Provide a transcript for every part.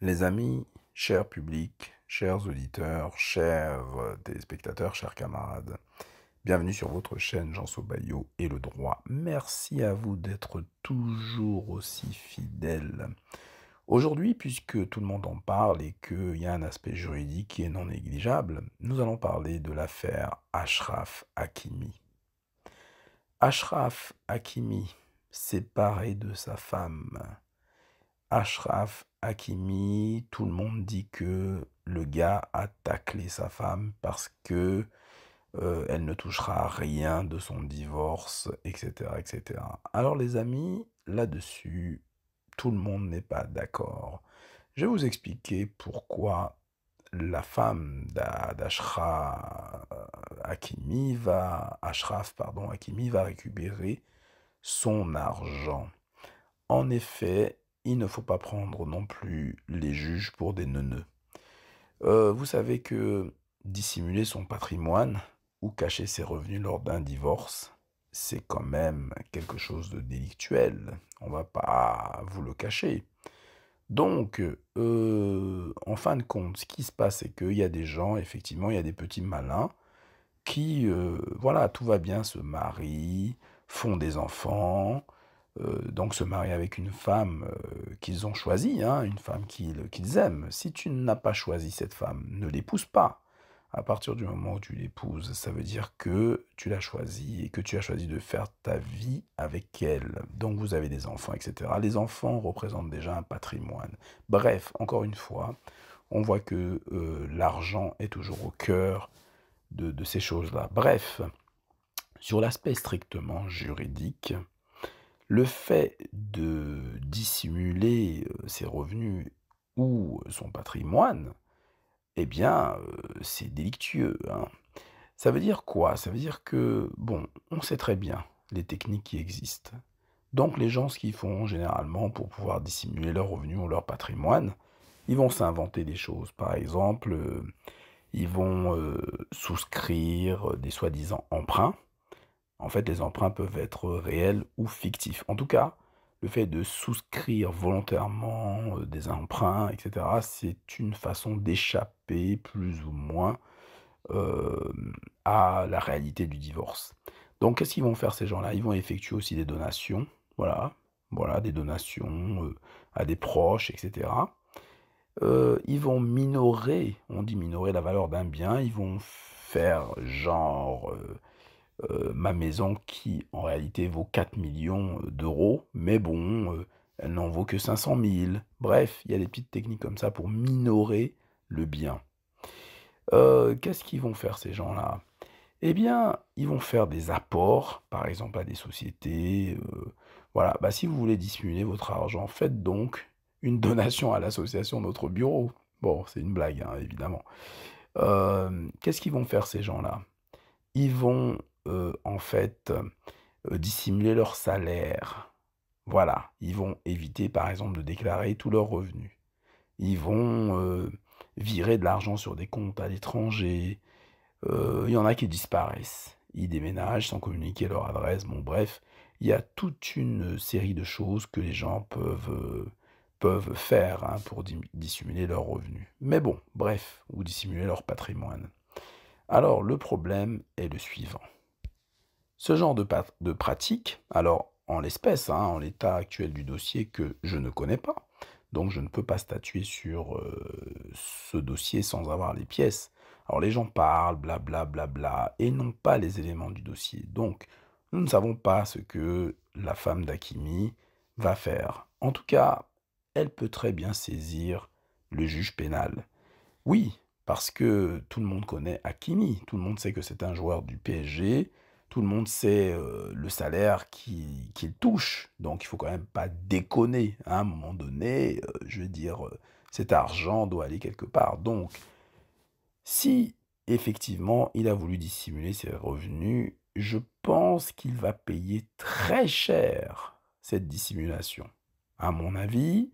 Les amis, cher public, chers auditeurs, chers téléspectateurs, chers camarades, bienvenue sur votre chaîne Jean Sobaillot et le droit. Merci à vous d'être toujours aussi fidèles. Aujourd'hui, puisque tout le monde en parle et qu'il y a un aspect juridique qui est non négligeable, nous allons parler de l'affaire Achraf Hakimi. Achraf Hakimi, séparé de sa femme. Achraf Hakimi, tout le monde dit que le gars a taclé sa femme parce que elle ne touchera rien de son divorce, etc., etc. Alors les amis, là-dessus, tout le monde n'est pas d'accord. Je vais vous expliquer pourquoi la femme Achraf, pardon, Hakimi va récupérer son argent. En effet, il ne faut pas prendre non plus les juges pour des neuneux. Vous savez que dissimuler son patrimoine ou cacher ses revenus lors d'un divorce, c'est quand même quelque chose de délictuel. On va pas vous le cacher. Donc, en fin de compte, ce qui se passe, c'est qu'il y a des gens, effectivement, il y a des petits malins qui, voilà, tout va bien, se marient, font des enfants, donc se marient avec une femme qu'ils ont choisie, hein, une femme qu'ils aiment. Si tu n'as pas choisi cette femme, ne l'épouse pas. À partir du moment où tu l'épouses, ça veut dire que tu l'as choisie et que tu as choisi de faire ta vie avec elle. Donc vous avez des enfants, etc. Les enfants représentent déjà un patrimoine. Bref, encore une fois, on voit que l'argent est toujours au cœur de ces choses-là. Bref, sur l'aspect strictement juridique, le fait de dissimuler ses revenus ou son patrimoine, eh bien, c'est délictueux, hein. Ça veut dire quoi? Ça veut dire que, bon, on sait très bien les techniques qui existent. Donc les gens, ce qu'ils font généralement pour pouvoir dissimuler leurs revenus ou leur patrimoine, ils vont s'inventer des choses. Par exemple, ils vont souscrire des soi-disant emprunts. En fait, les emprunts peuvent être réels ou fictifs. En tout cas, le fait de souscrire volontairement des emprunts, etc., c'est une façon d'échapper plus ou moins euh, à la réalité du divorce. Donc, qu'est-ce qu'ils vont faire ces gens-là? Ils vont effectuer aussi des donations, voilà, voilà, des donations à des proches, etc. Ils vont minorer, on dit minorer la valeur d'un bien, ils vont faire genre ma maison qui en réalité vaut 4 millions d'euros, mais bon, elle n'en vaut que 500 000. Bref, il y a des petites techniques comme ça pour minorer le bien. Qu'est-ce qu'ils vont faire ces gens-là? Eh bien, ils vont faire des apports, par exemple à des sociétés. Voilà, bah, si vous voulez dissimuler votre argent, faites donc une donation à l'association Notre Bureau. Bon, c'est une blague, hein, évidemment. Qu'est-ce qu'ils vont faire ces gens-là? Ils vont en fait dissimuler leur salaire. Voilà, ils vont éviter par exemple de déclarer tous leurs revenus. Ils vont virer de l'argent sur des comptes à l'étranger. Il y en a qui disparaissent. Ils déménagent sans communiquer leur adresse. Bon, bref, il y a toute une série de choses que les gens peuvent faire hein, pour dissimuler leurs revenus. Mais bon, bref, ou dissimuler leur patrimoine. Alors, le problème est le suivant. Ce genre de pratique, alors en l'espèce, hein, en l'état actuel du dossier que je ne connais pas, donc je ne peux pas statuer sur ce dossier sans avoir les pièces. Alors les gens parlent, blablabla, et n'ont pas les éléments du dossier. Donc nous ne savons pas ce que la femme d'Hakimi va faire. En tout cas, elle peut très bien saisir le juge pénal. Oui, parce que tout le monde connaît Hakimi, tout le monde sait que c'est un joueur du PSG, tout le monde sait le salaire qu'il touche, donc il faut quand même pas déconner, hein, à un moment donné, je veux dire, cet argent doit aller quelque part. Donc, si effectivement il a voulu dissimuler ses revenus, je pense qu'il va payer très cher cette dissimulation. À mon avis,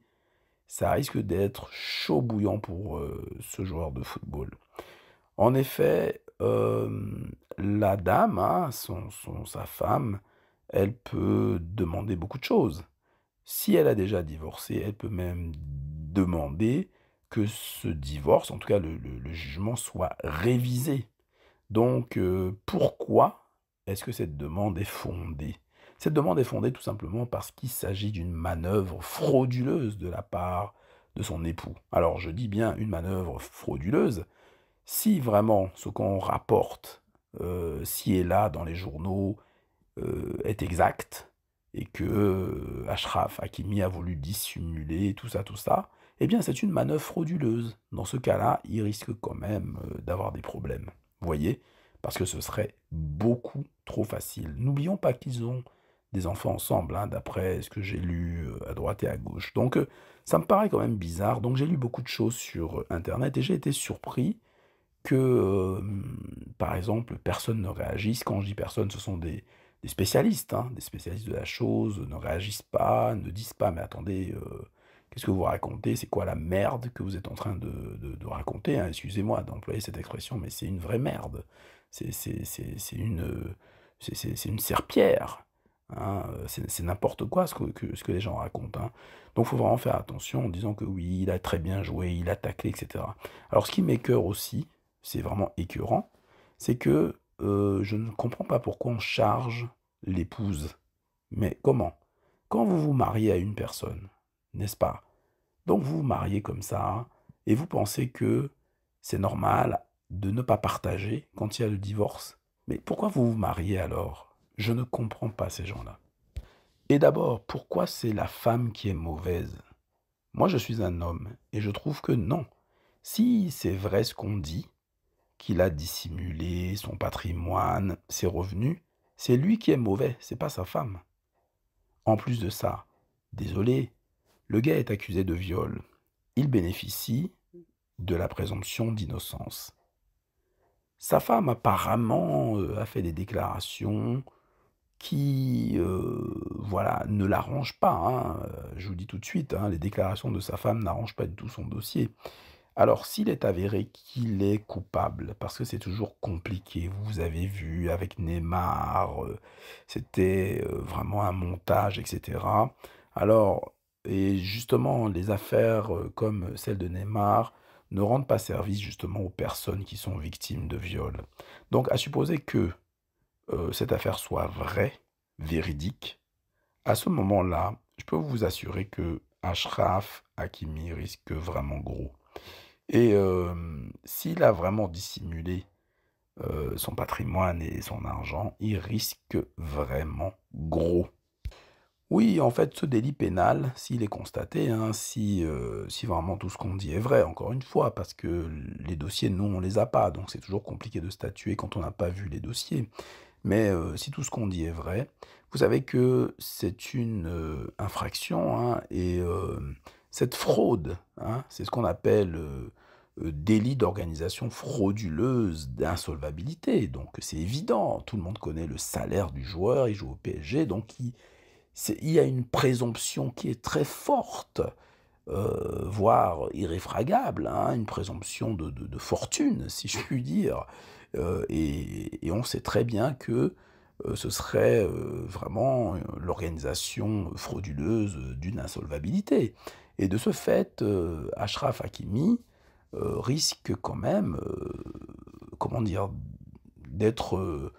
ça risque d'être chaud bouillant pour ce joueur de football. En effet, la dame, hein, sa femme, elle peut demander beaucoup de choses. Si elle a déjà divorcé, elle peut même demander que ce divorce, en tout cas le jugement, soit révisé. Donc, pourquoi est-ce que cette demande est fondée? Cette demande est fondée tout simplement parce qu'il s'agit d'une manœuvre frauduleuse de la part de son époux. Alors, je dis bien une manœuvre frauduleuse, si vraiment ce qu'on rapporte ci et là dans les journaux est exact et que Achraf Hakimi a voulu dissimuler tout ça, eh bien c'est une manœuvre frauduleuse. Dans ce cas-là, il risque quand même d'avoir des problèmes. Vous voyez? Parce que ce serait beaucoup trop facile. N'oublions pas qu'ils ont des enfants ensemble, hein, d'après ce que j'ai lu à droite et à gauche. Donc ça me paraît quand même bizarre. Donc j'ai lu beaucoup de choses sur Internet et j'ai été surpris que, par exemple, personne ne réagisse. Quand je dis personne, ce sont des spécialistes, hein, des spécialistes de la chose, ne réagissent pas, ne disent pas, mais attendez, qu'est-ce que vous racontez? C'est quoi la merde que vous êtes en train de raconter, hein? Excusez-moi d'employer cette expression, mais c'est une vraie merde. C'est c'est une serpillière, hein, c'est n'importe quoi ce que les gens racontent, hein. Donc il faut vraiment faire attention en disant que oui, il a très bien joué, il a taclé, etc. Alors ce qui m'écoeure aussi, c'est vraiment écœurant, c'est que je ne comprends pas pourquoi on charge l'épouse. Mais comment? Quand vous vous mariez à une personne, n'est-ce pas? Donc vous vous mariez comme ça, et vous pensez que c'est normal de ne pas partager quand il y a le divorce. Mais pourquoi vous vous mariez alors? Je ne comprends pas ces gens-là. Et d'abord, pourquoi c'est la femme qui est mauvaise? Moi, je suis un homme, et je trouve que non. Si c'est vrai ce qu'on dit, qu'il a dissimulé son patrimoine, ses revenus, c'est lui qui est mauvais, c'est pas sa femme. En plus de ça, désolé, le gars est accusé de viol. Il bénéficie de la présomption d'innocence. Sa femme apparemment a fait des déclarations qui, voilà, ne l'arrangent pas, hein. Je vous dis tout de suite, hein, les déclarations de sa femme n'arrangent pas du tout son dossier. Alors, s'il est avéré qu'il est coupable, parce que c'est toujours compliqué, vous avez vu avec Neymar, c'était vraiment un montage, etc. Alors, et justement, les affaires comme celle de Neymar ne rendent pas service justement aux personnes qui sont victimes de viol. Donc, à supposer que cette affaire soit vraie, véridique, à ce moment-là, je peux vous assurer que Achraf Hakimi risque vraiment gros. Et s'il a vraiment dissimulé son patrimoine et son argent, il risque vraiment gros. Oui, en fait, ce délit pénal, s'il est constaté, hein, si vraiment tout ce qu'on dit est vrai, encore une fois, parce que les dossiers, nous, on les a pas, donc c'est toujours compliqué de statuer quand on n'a pas vu les dossiers. Mais si tout ce qu'on dit est vrai, vous savez que c'est une infraction, hein, et cette fraude, hein, c'est ce qu'on appelle délit d'organisation frauduleuse d'insolvabilité. Donc c'est évident, tout le monde connaît le salaire du joueur, il joue au PSG, donc il y a une présomption qui est très forte, voire irréfragable, hein, une présomption de fortune, si je puis dire. Et on sait très bien que ce serait vraiment l'organisation frauduleuse d'une insolvabilité. Et de ce fait, Achraf Hakimi risque quand même, comment dire, d'être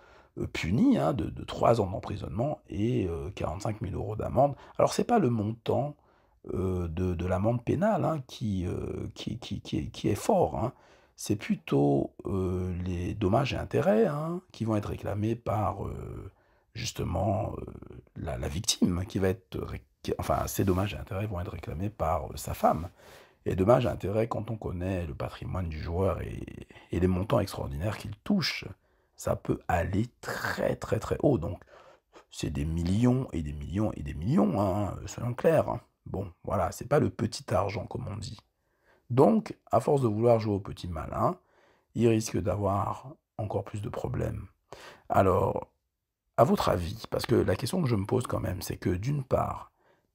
puni, hein, de 3 ans d'emprisonnement et 45 000 euros d'amende. Alors, c'est pas le montant de l'amende pénale, hein, qui est fort, hein. C'est plutôt les dommages et intérêts, hein, qui vont être réclamés par justement la victime, qui va être enfin, ces dommages et intérêts vont être réclamés par sa femme. Et dommages et intérêts, quand on connaît le patrimoine du joueur et les montants extraordinaires qu'il touche, ça peut aller très très très haut. Donc c'est des millions et des millions et des millions, hein, soyons clairs, hein. Bon, voilà, c'est pas le petit argent comme on dit. Donc, à force de vouloir jouer au petit malin, il risque d'avoir encore plus de problèmes. Alors, à votre avis, parce que la question que je me pose quand même, c'est que d'une part,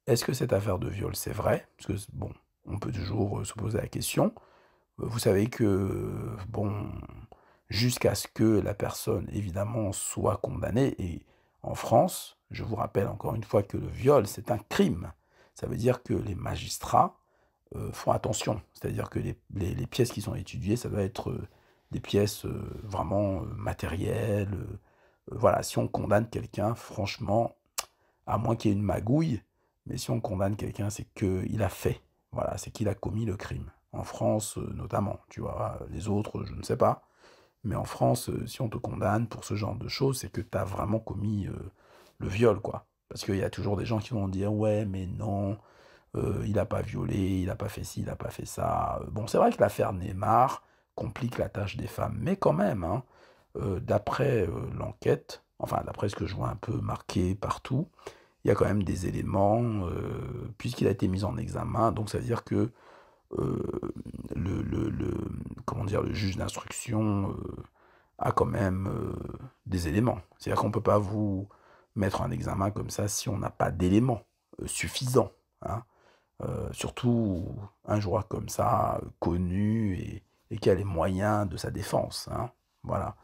est-ce que cette affaire de viol, c'est vrai? Parce que, bon, on peut toujours se poser la question. Vous savez que, bon, jusqu'à ce que la personne, évidemment, soit condamnée, et en France, je vous rappelle encore une fois que le viol, c'est un crime. Ça veut dire que les magistrats font attention. C'est-à-dire que les pièces qui sont étudiées, ça doit être des pièces vraiment matérielles. Voilà, si on condamne quelqu'un, franchement, à moins qu'il y ait une magouille, mais si on condamne quelqu'un, c'est qu'il a fait. Voilà, c'est qu'il a commis le crime. En France, notamment, tu vois, les autres, je ne sais pas. Mais en France, si on te condamne pour ce genre de choses, c'est que tu as vraiment commis le viol, quoi. Parce qu'il y a toujours des gens qui vont dire, ouais, mais non, il n'a pas violé, il n'a pas fait ci, il n'a pas fait ça. Bon, c'est vrai que l'affaire Neymar complique la tâche des femmes, mais quand même, hein, d'après l'enquête, enfin, d'après ce que je vois un peu marqué partout, il y a quand même des éléments, puisqu'il a été mis en examen, donc ça veut dire que euh, comment dire, le juge d'instruction a quand même des éléments. C'est-à-dire qu'on ne peut pas vous mettre en examen comme ça si on n'a pas d'éléments suffisants, hein. Surtout un joueur comme ça, connu et qui a les moyens de sa défense, hein. Voilà.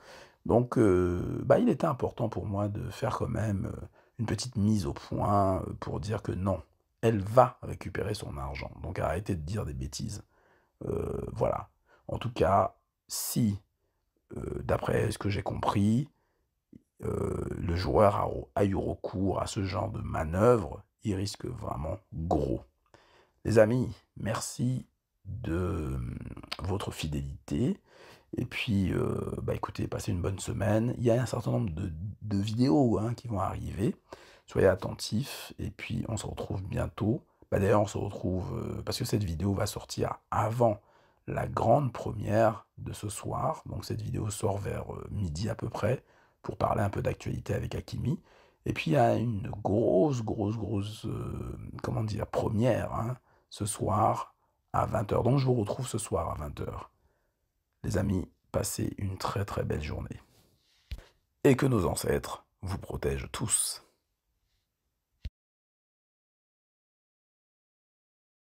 Donc, bah, il était important pour moi de faire quand même une petite mise au point pour dire que non, elle va récupérer son argent. Donc arrêtez de dire des bêtises. Voilà. En tout cas, si, d'après ce que j'ai compris, le joueur a eu recours à ce genre de manœuvre, il risque vraiment gros. Les amis, merci de votre fidélité. Et puis, bah écoutez, passez une bonne semaine. Il y a un certain nombre de vidéos hein, qui vont arriver. Soyez attentifs. Et puis, on se retrouve bientôt. Bah, d'ailleurs, on se retrouve parce que cette vidéo va sortir avant la grande première de ce soir. Donc, cette vidéo sort vers midi à peu près pour parler un peu d'actualité avec Hakimi. Et puis, il y a une grosse, comment dire, première hein, ce soir à 20h. Donc, je vous retrouve ce soir à 20h. Les amis, passez une très belle journée. Et que nos ancêtres vous protègent tous.